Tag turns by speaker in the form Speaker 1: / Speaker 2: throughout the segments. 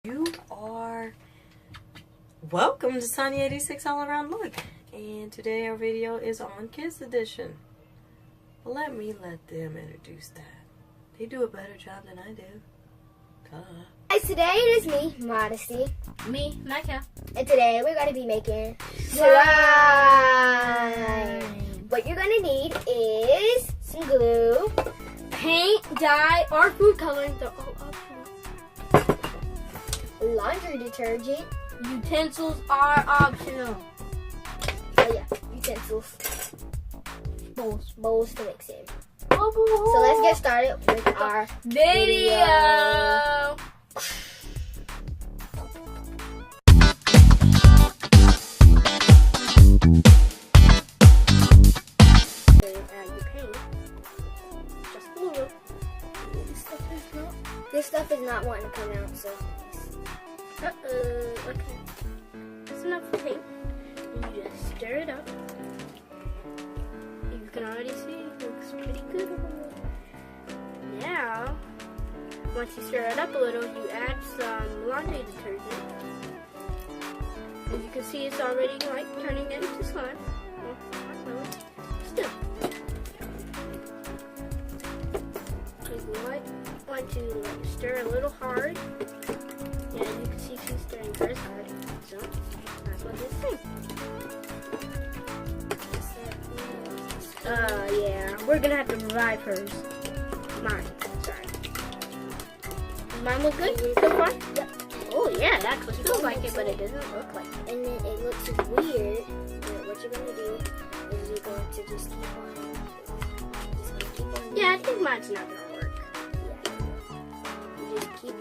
Speaker 1: You are welcome to Sonyas 86 All-Around-Look, and today our video is on Kids Edition. Let them introduce that. They do a better job than I do.
Speaker 2: Guys, today it is me, Modesty.
Speaker 3: Me, MI'KEAL.
Speaker 2: And today we're going to be making slime. What you're going to need is some glue,
Speaker 3: Paint, dye, or food coloring. They're all optional.
Speaker 2: laundry detergent.
Speaker 3: Utensils are optional.
Speaker 2: Oh yeah, utensils. Bowls to mix in.
Speaker 3: So
Speaker 2: So let's get started with our
Speaker 3: video.
Speaker 2: This stuff is not wanting to come out, so.
Speaker 3: Okay. That's enough paint. You just stir it up. You can already see it looks pretty good. Now, once you stir it up a little, you add some laundry detergent. As you can see, it's already like turning into slime. Well, not really. Still. You want to like stir a little hard. Yeah, you can see she's stirring hers hard. So that's what this thing. Yeah, we're gonna have to revive hers. Mine, sorry. Mine look good so far?
Speaker 2: Yep.
Speaker 3: Oh yeah, it actually feels like it, but it doesn't look like it.
Speaker 2: And then it looks weird. But what you're going to do is you're going to just keep on.
Speaker 3: Yeah, I think mine's not gonna work.
Speaker 2: You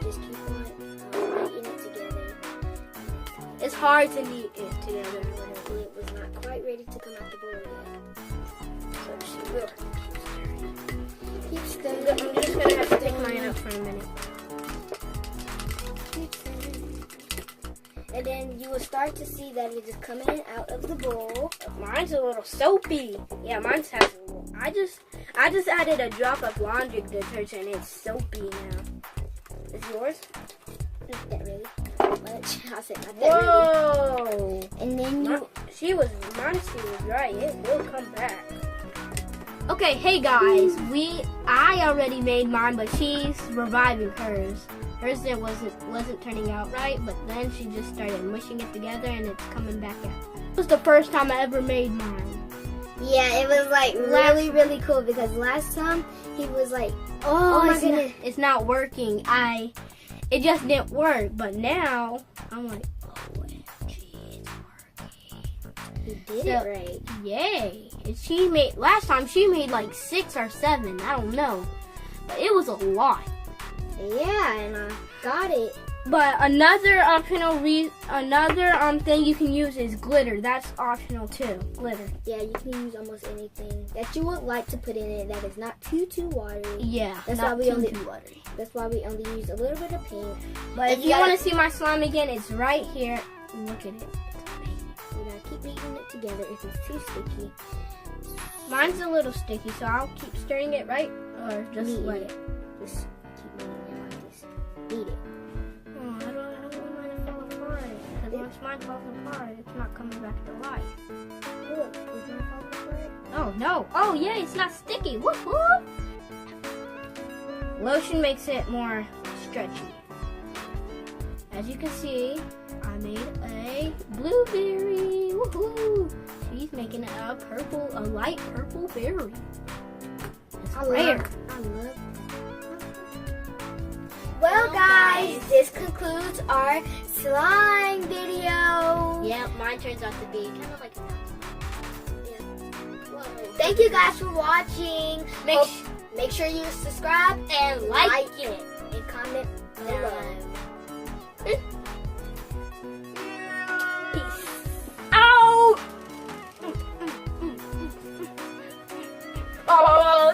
Speaker 2: just keep on knitting it together.
Speaker 3: It's hard to knit it together.
Speaker 2: It was not quite ready to come out the bowl yet.
Speaker 3: So she will.
Speaker 2: Keep stirring.
Speaker 3: I'm just gonna have to take mine up for a minute.
Speaker 2: Keep stirring. And then you will start to see that it is coming out of the bowl.
Speaker 3: Mine's a little soapy. Yeah, mine's has a little. I just added a drop of laundry detergent and it's soapy now. Is yours?
Speaker 2: Not that really much. I said not that
Speaker 3: Whoa!
Speaker 2: really. And then you.
Speaker 3: Modesty was right. It will come back. Okay, hey guys, I already made mine, but she's reviving hers. Hers wasn't turning out right, but then she just started mushing it together and it's coming back out. It was the first time I ever made mine.
Speaker 2: Yeah, it was like really cool because last time he was like, oh my goodness.
Speaker 3: It's not working. It just didn't work, but now I'm like, OMG, it's working.
Speaker 2: He did it right.
Speaker 3: Yay. Last time she made like 6 or 7, I don't know. But it was a lot.
Speaker 2: Yeah, and I got it.
Speaker 3: But another optional thing you can use is glitter. That's optional too. Glitter.
Speaker 2: Yeah, you can use almost anything that you would like to put in it that is not too watery.
Speaker 3: Yeah,
Speaker 2: that's
Speaker 3: not
Speaker 2: why we
Speaker 3: too watery.
Speaker 2: That's why we only use a little bit of paint.
Speaker 3: But if you want to see my slime again, it's right here. Look at it.
Speaker 2: You gotta keep kneading it together if it's too sticky.
Speaker 3: Mine's a little sticky, so I'll keep stirring it, right? Or just let it.
Speaker 2: Just keep kneading it like this. Knead it.
Speaker 3: Oh, I don't want mine to fall apart. Because once mine falls apart, it's not coming back to life.
Speaker 2: Look, is mine falling apart?
Speaker 3: Oh, no. Oh, yeah, it's not sticky. Whoop, whoop. Lotion makes it more stretchy. As you can see, I made a blueberry. Woohoo! She's making a light purple berry. It's rare.
Speaker 2: Well, guys, this concludes our slime video.
Speaker 3: Yeah, mine turns out to be kind of like
Speaker 2: Thank you guys for watching. Make sure you subscribe
Speaker 3: and like it.
Speaker 2: And comment below.
Speaker 3: Peace out. Oh,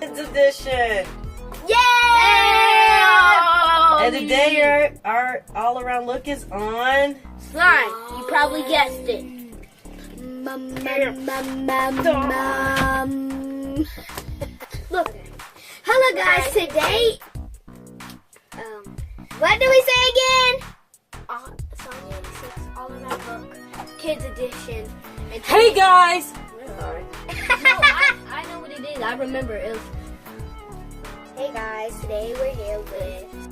Speaker 1: Kids Edition.
Speaker 2: Yay!
Speaker 1: And today our all-around look is on
Speaker 3: slime. You probably guessed it. Look.
Speaker 2: Hello guys, today, what do we say again?
Speaker 3: Sonyas All-Around-Look Kids Edition. And
Speaker 1: Hey guys!
Speaker 3: no, I know what it is. I remember it was.
Speaker 2: Hey guys, today we're here with...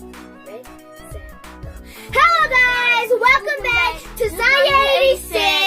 Speaker 2: Hello guys, welcome back to Sonyas 86.